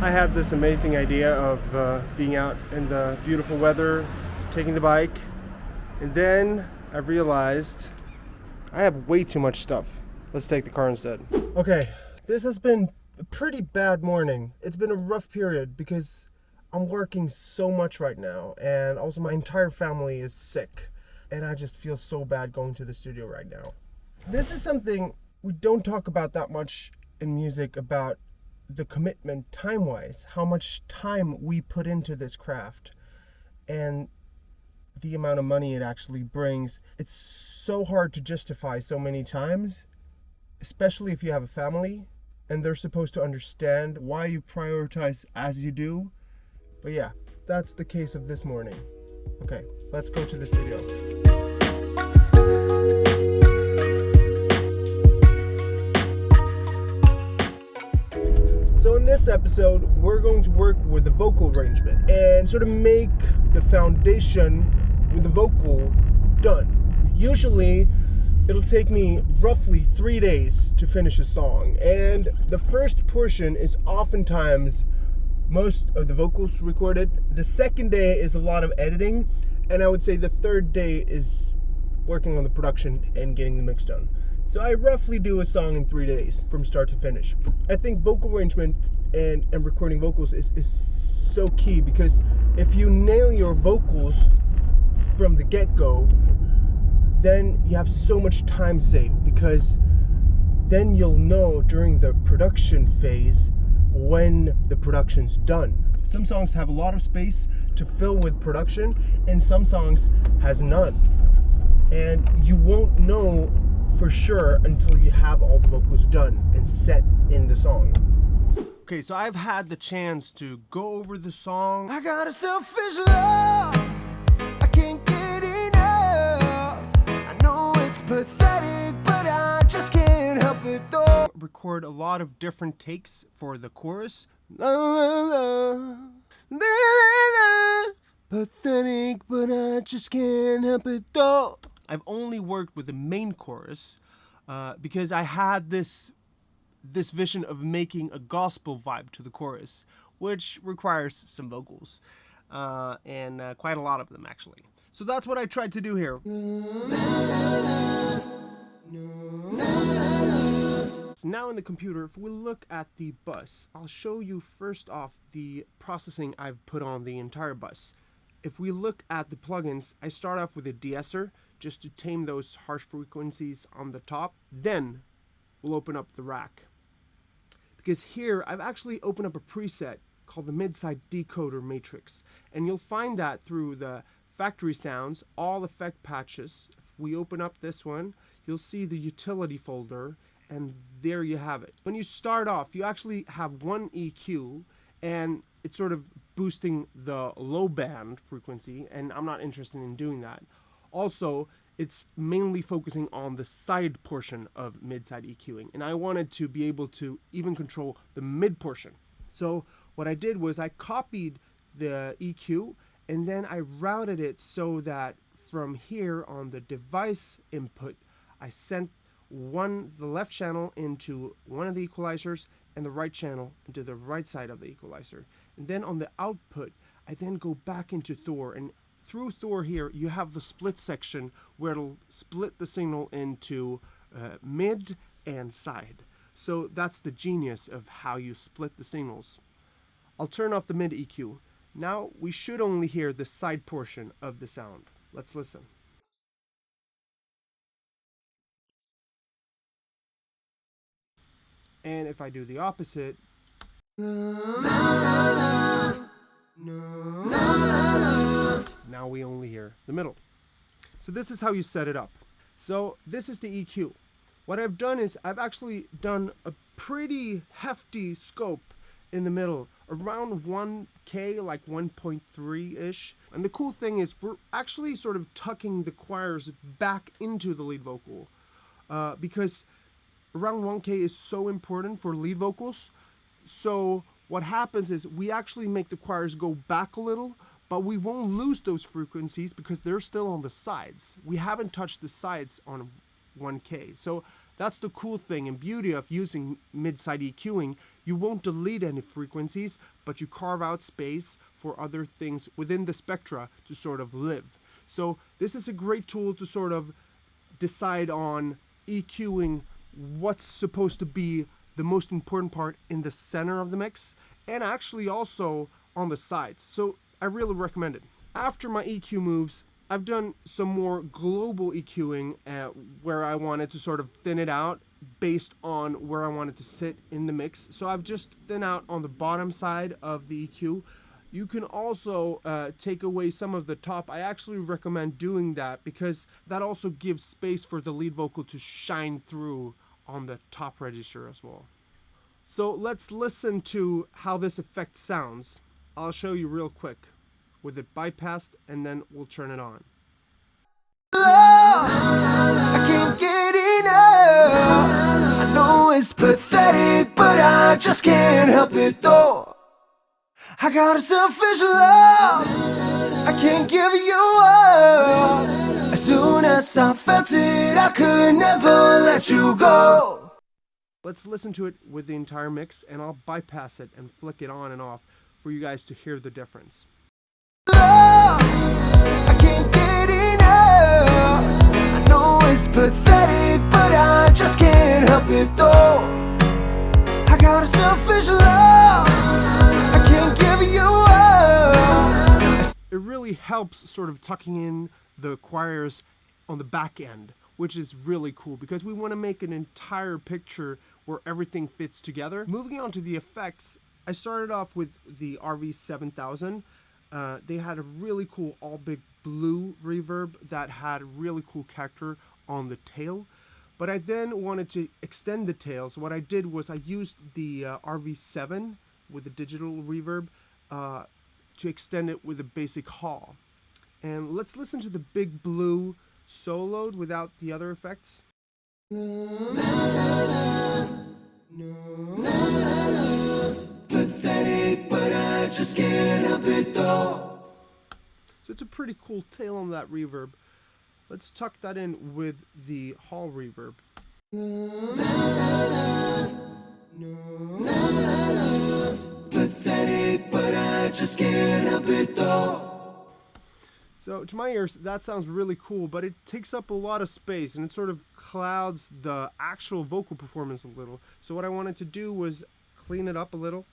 I had this amazing idea of being out in the beautiful weather, taking the bike, and then I realized I have way too much stuff. Let's take the car instead. Okay, this has been a pretty bad morning. It's been a rough period because I'm working so much right now, and also my entire family is sick, and I just feel so bad going to the studio right now. This is something we don't talk about that much in music, about the commitment time-wise, how much time we put into this craft and the amount of money it actually brings. It's so hard to justify so many times, especially if you have a family and they're supposed to understand why you prioritize as you do. But yeah, that's the case of this morning. Okay, let's go to the studio. So in this episode, we're going to work with the vocal arrangement and sort of make the foundation with the vocal done. Usually, it'll take me roughly 3 days to finish a song, and the first portion is oftentimes most of the vocals recorded. The second day is a lot of editing, and I would say the third day is working on the production and getting the mix done. So I roughly do a song in 3 days from start to finish. I think vocal arrangement and recording vocals is so key, because if you nail your vocals from the get-go, then you have so much time saved, because then you'll know during the production phase when the production's done. Some songs have a lot of space to fill with production, and some songs has none. And you won't know for sure until you have all the vocals done and set in the song. Okay, so I've had the chance to go over the song. I got a selfish love, I can't get enough. I know it's pathetic, but I just can't help it though. Record a lot of different takes for the chorus. La, la, la, la, la, la. Pathetic, but I just can't help it though. I've only worked with the main chorus because I had this vision of making a gospel vibe to the chorus, which requires some vocals, and quite a lot of them actually. So that's what I tried to do here. So now in the computer, if we look at the bus, I'll show you first off the processing I've put on the entire bus. If we look at the plugins, I start off with a de-esser just to tame those harsh frequencies on the top. Then we'll open up the rack, because here I've actually opened up a preset called the mid-side decoder matrix, and you'll find that through the factory sounds, all effect patches. If we open up this one, you'll see the utility folder, and there you have it. When you start off, you actually have one EQ, and it's sort of boosting the low band frequency, and I'm not interested in doing that. Also, it's mainly focusing on the side portion of mid-side EQing, and I wanted to be able to even control the mid portion. So what I did was I copied the EQ, and then I routed it so that from here on the device input, I sent the left channel into one of the equalizers and the right channel into the right side of the equalizer. And then on the output, I then go back into Thor, and through Thor here, you have the split section where it'll split the signal into mid and side. So that's the genius of how you split the signals. I'll turn off the mid EQ. Now we should only hear the side portion of the sound. Let's listen. And if I do the opposite, now we only hear the middle. So this is how you set it up. So this is the EQ. What I've done is I've actually done a pretty hefty scope in the middle, around 1K, like 1.3-ish. And the cool thing is we're actually sort of tucking the choirs back into the lead vocal, because around 1K is so important for lead vocals. So what happens is we actually make the choirs go back a little, but we won't lose those frequencies because they're still on the sides. We haven't touched the sides on 1K. So That's the cool thing and beauty of using mid-side EQing. You won't delete any frequencies, but you carve out space for other things within the spectra to sort of live. So this is a great tool to sort of decide on EQing what's supposed to be the most important part in the center of the mix, and actually also on the sides. So I really recommend it. After my EQ moves, I've done some more global EQing where I wanted to sort of thin it out based on where I wanted to sit in the mix. So I've just thinned out on the bottom side of the EQ. You can also take away some of the top. I actually recommend doing that because that also gives space for the lead vocal to shine through on the top register as well. So let's listen to how this effect sounds. I'll show you real quick with it bypassed, and then we'll turn it on. I can't get enough. I know it's pathetic, but I just can't help it though. I got a selfish love I can't give you up. As soon as I felt it, I could never let you go. Let's listen to it with the entire mix, and I'll bypass it and flick it on and off for you guys to hear the difference. Love, I can't get enough. I know it's pathetic, but I just can't help it though. I got a selfish love I can't give you up. It really helps sort of tucking in the choirs on the back end, which is really cool because we want to make an entire picture where everything fits together. Moving on to the effects, I started off with the RV7000. They had a really cool all big blue reverb that had a really cool character on the tail. But I then wanted to extend the tail. So what I did was I used the RV7 with the digital reverb to extend it with a basic hall. And let's listen to the big blue soloed without the other effects. Pathetic, but I just can't help it though. So it's a pretty cool tail on that reverb. Let's tuck that in with the hall reverb. Pathetic, but I just can't help it though. So to my ears, that sounds really cool, but it takes up a lot of space and it sort of clouds the actual vocal performance a little. So what I wanted to do was clean it up a little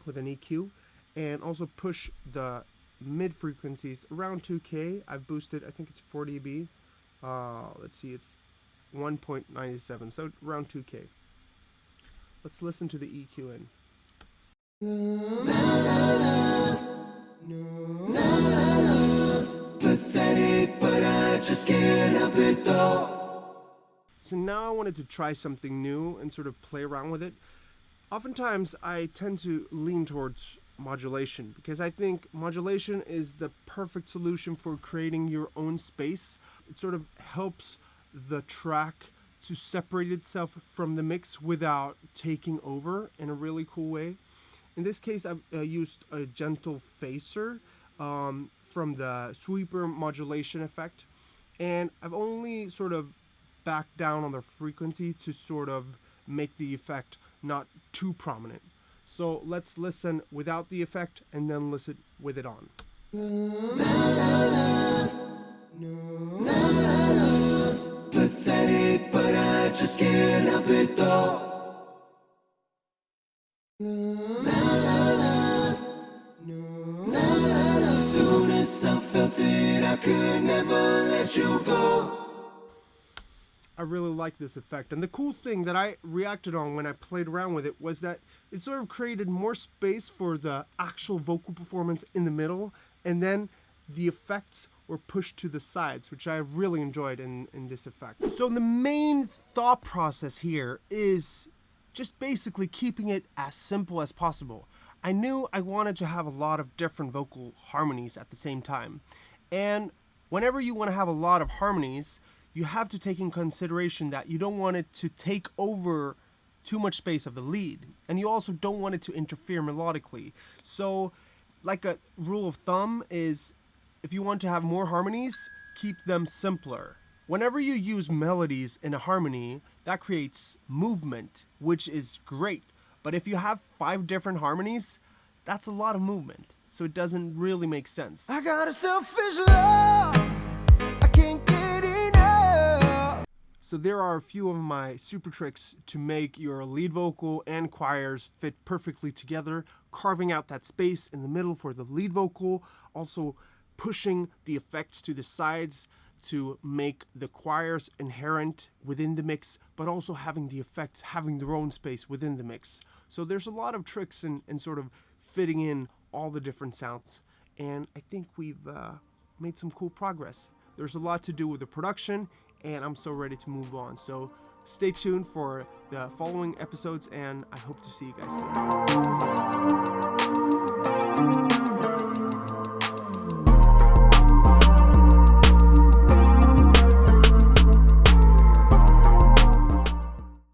with an EQ and also push the mid frequencies around 2K. I've boosted, I think it's 4 dB. Let's see, it's 1.97, so around 2K. Let's listen to the EQ in. Pathetic, but I just can't help it though. So now I wanted to try something new and sort of play around with it. Oftentimes I tend to lean towards modulation because I think modulation is the perfect solution for creating your own space. It sort of helps the track to separate itself from the mix without taking over in a really cool way. In this case, I've used a gentle phaser from the sweeper modulation effect, and I've only sort of backed down on the frequency to sort of make the effect not too prominent. So let's listen without the effect and then listen with it on. Pathetic, but I just can't help it though. Soon as I felt it, I could never let you go. I really like this effect, and the cool thing that I reacted on when I played around with it was that it sort of created more space for the actual vocal performance in the middle, and then the effects were pushed to the sides, which I really enjoyed in this effect. So the main thought process here is just basically keeping it as simple as possible. I knew I wanted to have a lot of different vocal harmonies at the same time, and whenever you want to have a lot of harmonies, you have to take in consideration that you don't want it to take over too much space of the lead, and you also don't want it to interfere melodically. So like a rule of thumb is if you want to have more harmonies, keep them simpler. Whenever you use melodies in a harmony, that creates movement, which is great. But if you have 5 different harmonies, that's a lot of movement. So it doesn't really make sense. I got a selfish love, I can't get enough. So there are a few of my super tricks to make your lead vocal and choirs fit perfectly together, carving out that space in the middle for the lead vocal, also pushing the effects to the sides to make the choirs inherent within the mix, but also having the effects having their own space within the mix. So there's a lot of tricks in sort of fitting in all the different sounds, and I think we've made some cool progress. There's a lot to do with the production, and I'm so ready to move on. So stay tuned for the following episodes, and I hope to see you guys soon.